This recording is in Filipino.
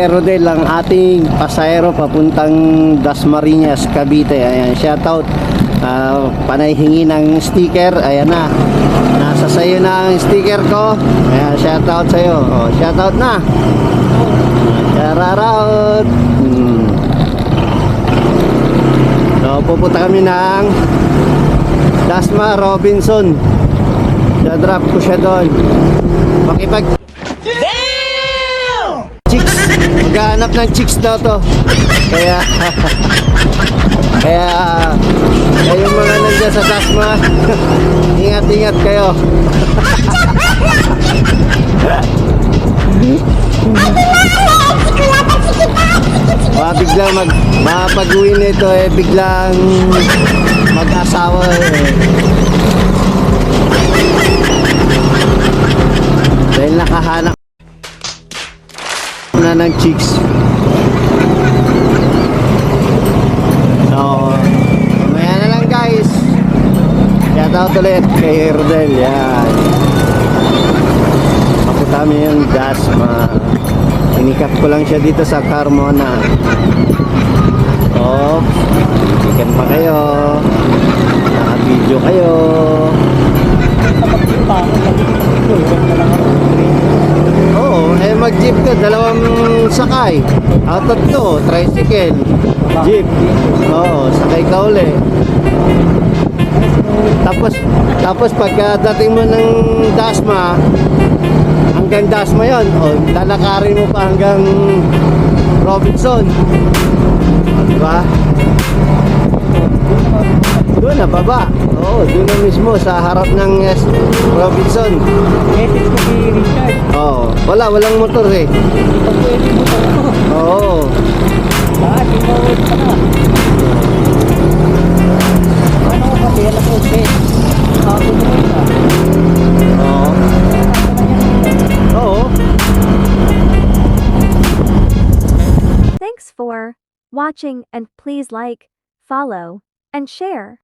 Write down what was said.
Rodel ang ating pasahero papuntang Dasmariñas, Cavite. Ayan, shoutout. Panay hingi ng sticker. Ayan na. Nasa sayo na ang sticker ko. Ayan, shoutout sa'yo. Oh, shoutout na. Shoutout. So, pupunta kami ng Dasma Robinson. Dadrop ko siya doon. Makipag chicks. Maghahanap ng chicks daw to. Kaya yung mga nandiyan sa Dasma, ingat-ingat kayo. Biglang mapag-uwi nito biglang mag-asawa dahil nakahanap na ng chicks. So, mamaya na lang guys. Shoutout ulit kay Rodel. Yan. Pakutami yung Dasma. Inikap ko lang siya dito sa Carmona. Oh, ikan pa kayo. Naka-video kayo. Oo, mag-jeep ka, dalawang sakay. Tatlo, tricycle, jeep. Oo, sakay ka uli. Tapos pagkadating mo ng Dasma, hanggang Dasma yun, lalakarin mo pa hanggang Robinson. Diba? Doon na baba. Oo, doon na mismo sa harap ng Robinson. Ethics ko si Richard. Oo, walang motor eh. Ito pwede mo ito. Oo. Tingawin ka na. Ano ko kasi, alam ko, ako mo ka. Oo. Oo. Thanks for watching, and please like, follow, and share.